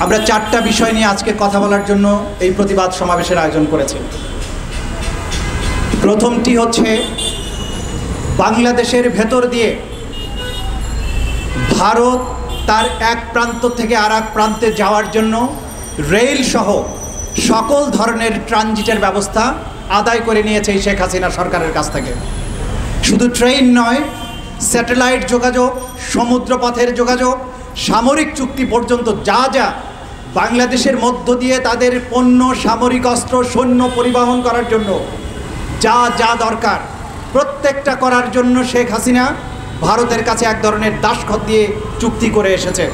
আমরা চারটা বিষয় নিয়ে আজকে কথা বলার জন্য এই প্রতিবাদ সমাবেশের আয়োজন করেছি। প্রথমটি হচ্ছে বাংলাদেশের ভেতর দিয়ে ভারত তার এক প্রান্ত থেকে আর এক প্রান্তে যাওয়ার জন্য রেল সহ সকল ধরনের ট্রানজিটের ব্যবস্থা আদায় করে নিয়েছে এই শেখ হাসিনা সরকারের কাছ থেকে। শুধু ট্রেন নয়, স্যাটেলাইট যোগাযোগ, সমুদ্রপথের যোগাযোগ, সামরিক চুক্তি পর্যন্ত যা যা বাংলাদেশের মধ্য দিয়ে তাদের পণ্য, সামরিক অস্ত্র, সৈন্য পরিবহন করার জন্য যা যা দরকার প্রত্যেকটা করার জন্য শেখ হাসিনা ভারতের কাছে এক ধরনের দাসখত দিয়ে চুক্তি করে এসেছে।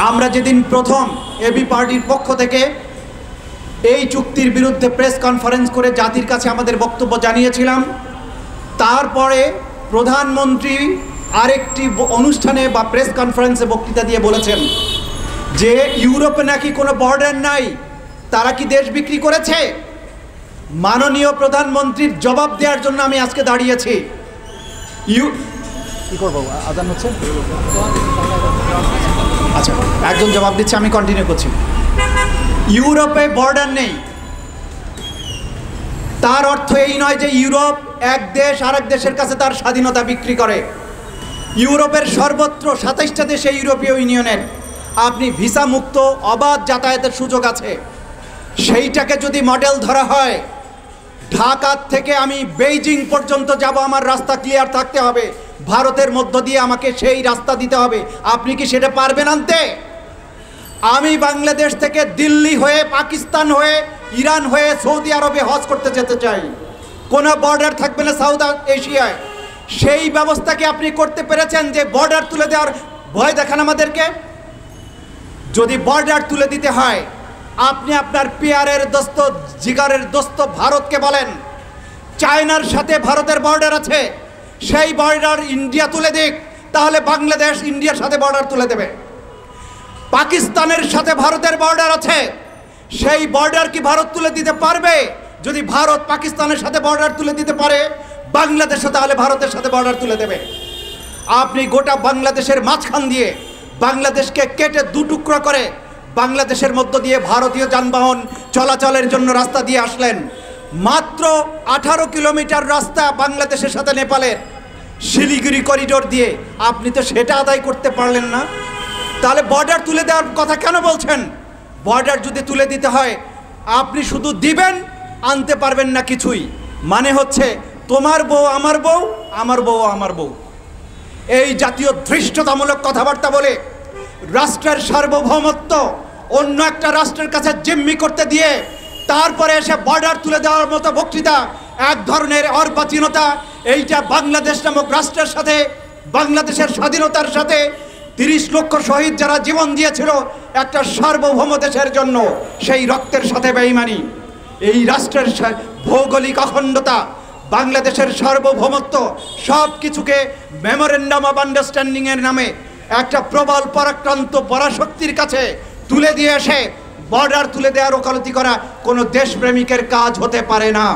আমরা যেদিন প্রথম এবি পার্টির পক্ষ থেকে এই চুক্তির বিরুদ্ধে প্রেস কনফারেন্স করে জাতির কাছে আমাদের বক্তব্য জানিয়েছিলাম, তারপরে প্রধানমন্ত্রী আরেকটি অনুষ্ঠানে বা প্রেস কনফারেন্সে বক্তৃতা দিয়ে বলেছেন যে ইউরোপে নাকি কোনো বর্ডার নাই, তারা কি দেশ বিক্রি করেছে? মাননীয় প্রধানমন্ত্রীর জবাব দেওয়ার জন্য আমি আজকে দাঁড়িয়েছি। কি করবো, আদান হচ্ছে? আচ্ছা, একজন জবাব দিচ্ছে, আমি কন্টিনিউ করছি। ইউরোপে বর্ডার নেই, তার অর্থ এই নয় যে ইউরোপ এক দেশ আরেক দেশের কাছে তার স্বাধীনতা বিক্রি করে। ইউরোপের সর্বত্র 27টা দেশে ইউরোপীয় ইউনিয়নের আপনি ভিসা মুক্ত অবাধ যাতায়াতের সুযোগ আছে। সেইটাকে যদি মডেল ধরা হয়, ঢাকা থেকে আমি বেইজিং পর্যন্ত যাব, আমার রাস্তা ক্লিয়ার থাকতে হবে, ভারতের মধ্য দিয়ে আমাকে সেই রাস্তা দিতে হবে। আপনি কি সেটা পারবেন আনতে? আমি বাংলাদেশ থেকে দিল্লি হয়ে, পাকিস্তান হয়ে, ইরান হয়ে সৌদি আরবে হজ করতে যেতে চাই, কোনো বর্ডার থাকবে না সাউথ এশিয়ায়। সেই ব্যবস্থাকে আপনি করতে পেরেছেন যে বর্ডার তুলে দেওয়ার ভয় দেখান আমাদেরকে? যদি বর্ডার তুলে দিতে হয়, আপনি আপনার পিয়ারের দোস্ত, জিগারের দোস্ত ভারতকে বলেন, চায়নার সাথে ভারতের বর্ডার আছে, সেই বর্ডার ইন্ডিয়া তুলে দিক, তাহলে বাংলাদেশ ইন্ডিয়ার সাথে বর্ডার তুলে দেবে। পাকিস্তানের সাথে ভারতের বর্ডার আছে, সেই বর্ডার কি ভারত তুলে দিতে পারবে? যদি ভারত পাকিস্তানের সাথে বর্ডার তুলে দিতে পারে, বাংলাদেশও তাহলে ভারতের সাথে বর্ডার তুলে দেবে। আপনি গোটা বাংলাদেশের মাঝখান দিয়ে বাংলাদেশকে কেটে দুটুকরা করে বাংলাদেশের মধ্য দিয়ে ভারতীয় যানবাহন চলাচলের জন্য রাস্তা দিয়ে আসলেন। মাত্র 18 কিলোমিটার রাস্তা বাংলাদেশের সাথে নেপালের, শিলিগুড়ি করিডোর দিয়ে, আপনি তো সেটা আদায় করতে পারলেন না। তাহলে বর্ডার তুলে দেওয়ার কথা কেন বলছেন? বর্ডার যদি তুলে দিতে হয়, আপনি শুধু দিবেন, আনতে পারবেন না কিছুই। মানে হচ্ছে তোমার বউ আমার বউ, আমার বউ আমার বউ। এই জাতীয় ধৃষ্টতামূলক কথাবার্তা বলে রাষ্ট্রের সার্বভৌমত্ব অন্য একটা রাষ্ট্রের কাছে জিম্মি করতে দিয়ে তারপরে এসে বর্ডার তুলে দেওয়ার মতো বক্তৃতা এক ধরনের অর্বাচীনতা। এইটা বাংলাদেশ নামক রাষ্ট্রের সাথে, বাংলাদেশের স্বাধীনতার সাথে 30 লক্ষ শহীদ যারা জীবন দিয়েছিল একটা সার্বভৌম দেশের জন্য, সেই রক্তের সাথে বেঈমানি। এই রাষ্ট্রের ভৌগোলিক অখণ্ডতা, বাংলাদেশের সার্বভৌমত্ব সব কিছুকে মেমোরেন্ডাম অফ আন্ডারস্ট্যান্ডিংয়ের নামে একটা প্রবল পরাক্রান্ত পরাশক্তির কাছে তুলে দিয়ে এসে বর্ডার তুলে দেওয়ার ওকালতি করা কোনো দেশপ্রেমিকের কাজ হতে পারে না।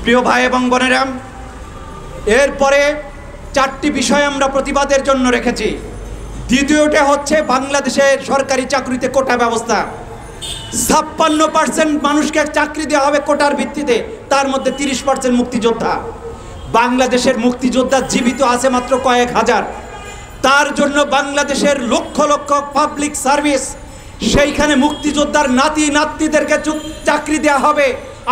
প্রিয় ভাই এবং বোনেরা, এরপরে 4টি বিষয় আমরা প্রতিবাদের জন্য রেখেছি। দ্বিতীয়টা হচ্ছে বাংলাদেশের সরকারি চাকরিতে কোটা ব্যবস্থা। 56% মানুষকে চাকরি দেওয়া হবে কোটার ভিত্তিতে, তার মধ্যে 30% মুক্তিযোদ্ধা। বাংলাদেশের মুক্তিযোদ্ধা জীবিত আছে মাত্র কয়েক হাজার। তার জন্য বাংলাদেশের লক্ষ লক্ষ পাবলিক সার্ভিস, সেইখানে মুক্তিযোদ্ধার নাতি নাতনিদেরকে চাকরি দেওয়া হবে।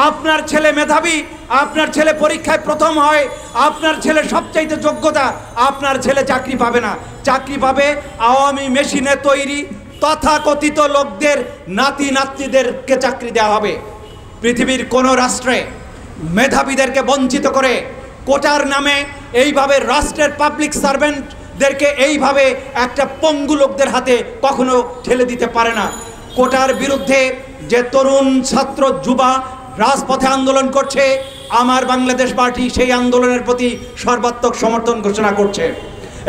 আপনার ছেলে মেধাবী, আপনার ছেলে পরীক্ষায় প্রথম হয়, আপনার ছেলে সবচাইতে যোগ্যতা, আপনার ছেলে চাকরি পাবে না। চাকরি পাবে আওয়ামী মেশিনে তৈরি তথাকথিত লোকদের নাতি নাতনিদেরকে চাকরি দেওয়া হবে। পৃথিবীর কোনো রাষ্ট্রে মেধাবীদেরকে বঞ্চিত করে কোটার নামে এইভাবে রাষ্ট্রের পাবলিক সার্ভেন্টদেরকে এইভাবে একটা পঙ্গু লোকদের হাতে কখনো ঠেলে দিতে পারে না। কোটার বিরুদ্ধে যে তরুণ ছাত্র যুবা রাজপথে আন্দোলন করছে, আমার বাংলাদেশ পার্টি সেই আন্দোলনের প্রতি সর্বাত্মক সমর্থন ঘোষণা করছে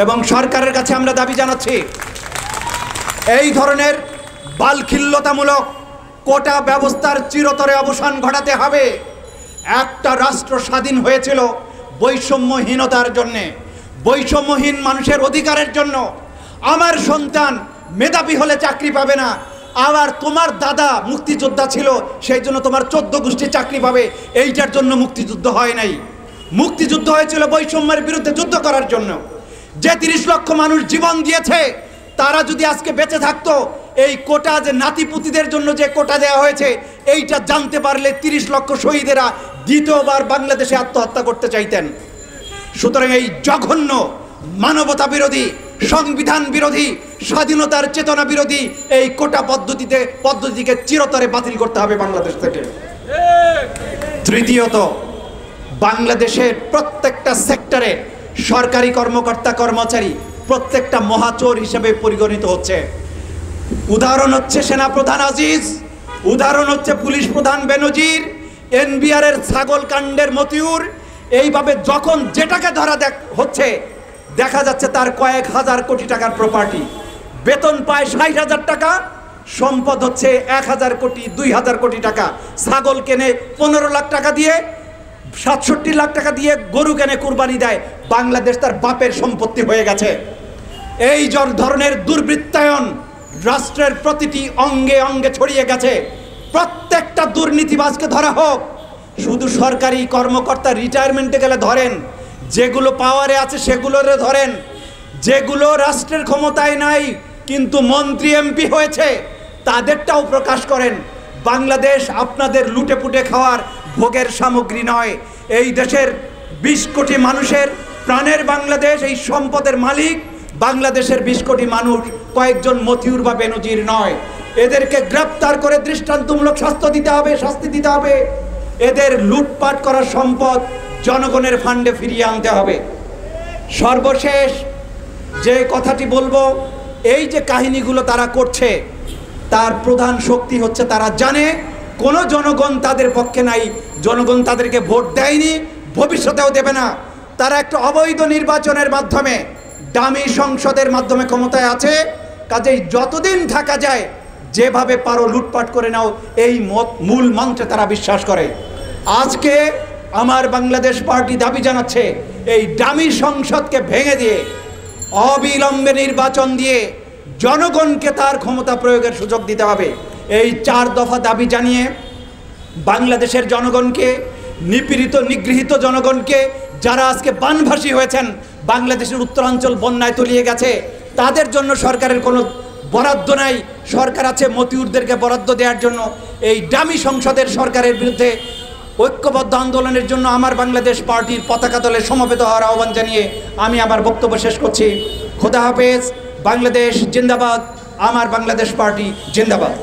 এবং সরকারের কাছে আমরা দাবি জানাচ্ছি, এই ধরনের বালখিল্যতামূলক কোটা ব্যবস্থার চিরতরে অবসান ঘটাতে হবে। একটা রাষ্ট্র স্বাধীন হয়েছিল বৈষম্যহীনতার জন্যে, বৈষম্যহীন মানুষের অধিকারের জন্য। আমার সন্তান মেধাবী হলে চাকরি পাবে না, আবার তোমার দাদা মুক্তিযোদ্ধা ছিল সেই জন্য তোমার 14 গোষ্ঠী চাকরি পাবে, এইটার জন্য মুক্তিযুদ্ধ হয় নাই। মুক্তিযুদ্ধ হয়েছিল বৈষম্যের বিরুদ্ধে যুদ্ধ করার জন্য। যে 30 লক্ষ মানুষ জীবন দিয়েছে তারা যদি আজকে বেঁচে থাকতো, এই কোটা যে নাতিপুতিদের জন্য যে কোটা দেওয়া হয়েছে এইটা জানতে পারলে 30 লক্ষ শহীদেরা দ্বিতীয়বার বাংলাদেশে আত্মহত্যা করতে চাইতেন। সুতরাং এই জঘন্য মানবতা বিরোধী, সংবিধান বিরোধী, স্বাধীনতার চেতনা বিরোধী এই কোটা পদ্ধতিকে চিরতরে বাতিল করতে হবে বাংলাদেশ থেকে। তৃতীয়ত, বাংলাদেশের প্রত্যেকটা সেক্টরে সরকারি কর্মকর্তা কর্মচারী প্রত্যেকটা মহাচোর হিসেবে পরিগণিত হচ্ছে। উদাহরণ হচ্ছে সেনাপ্রধান আজিজ, উদাহরণ হচ্ছে পুলিশ প্রধান বেনজির, এনবিআর এর ছাগল কাণ্ডের মতিউর। এইভাবে যখন যেটাকে ধরা হচ্ছে দেখা যাচ্ছে তার কয়েক হাজার কোটি টাকার প্রপার্টি, বেতন পায় 60,000 টাকা, সম্পদ হচ্ছে 1,000 কোটি 2,000 কোটি টাকা। ছাগল কেনে 15 লাখ টাকা দিয়ে, 67 লাখ টাকা দিয়ে গরু কেনে কুরবানি দেয়। বাংলাদেশ তার বাপের সম্পত্তি হয়ে গেছে। এই ধরনের দুর্বৃত্তায়ন রাষ্ট্রের প্রতিটি অঙ্গে অঙ্গে ছড়িয়ে গেছে। প্রত্যেকটা দুর্নীতিবাজকে ধরা হোক। শুধু সরকারি কর্মকর্তা রিটায়ারমেন্টে গেলে ধরেন, যেগুলো পাওয়ারে আছে সেগুলোরে ধরেন, যেগুলো রাষ্ট্রের ক্ষমতায় নাই কিন্তু মন্ত্রী এমপি হয়েছে তাদেরটাও প্রকাশ করেন। বাংলাদেশ আপনাদের লুটে পুটে খাওয়ার ভোগের সামগ্রী নয়। এই দেশের 20 কোটি মানুষের প্রাণের বাংলাদেশ, এই সম্পদের মালিক বাংলাদেশের 20 কোটি মানুষ, কয়েকজন মতিউর বা বেনজির নয়। এদেরকে গ্রেপ্তার করে দৃষ্টান্তমূলক শাস্তি দিতে হবে। এদের লুটপাট করা সম্পদ জনগণের ফান্ডে ফিরিয়ে আনতে হবে। সর্বশেষ যে কথাটি বলবো, এই যে কাহিনীগুলো তারা করছে তার প্রধান শক্তি হচ্ছে তারা জানে কোনো জনগণ তাদের পক্ষে নাই, জনগণ তাদেরকে ভোট দেয়নি, ভবিষ্যতেও দেবে না। তারা একটা অবৈধ নির্বাচনের মাধ্যমে, ডামি সংসদের মাধ্যমে ক্ষমতায় আছে। কাজেই যতদিন থাকা যায় যেভাবে পারো লুটপাট করে নাও, এই মূল মন্ত্রে তারা বিশ্বাস করে। আজকে আমার বাংলাদেশ পার্টি দাবি জানাচ্ছে এই ডামি সংসদকে ভেঙে দিয়ে অবিলম্বে নির্বাচন দিয়ে জনগণকে তার ক্ষমতা প্রয়োগের সুযোগ দিতে হবে। এই 4 দফা দাবি জানিয়ে বাংলাদেশের জনগণকে, নিপীড়িত নিগৃহীত জনগণকে, যারা আজকে বানভাসী হয়েছেন, বাংলাদেশের উত্তরাঞ্চল বন্যায় তলিয়ে গেছে, তাদের জন্য সরকারের কোনো বরাদ্দ নাই। সরকার আছে মতিউরদেরকে বরাদ্দ দেওয়ার জন্য। এই ডামি সংসদের সরকারের বিরুদ্ধে ঐক্যবদ্ধ আন্দোলনের জন্য আমার বাংলাদেশ পার্টির পতাকা দলে সমবেত হওয়ার আহ্বান জানিয়ে আমি আমার বক্তব্য শেষ করছি। খোদা হাফেজ। বাংলাদেশ জিন্দাবাদ। আমার বাংলাদেশ পার্টি জিন্দাবাদ।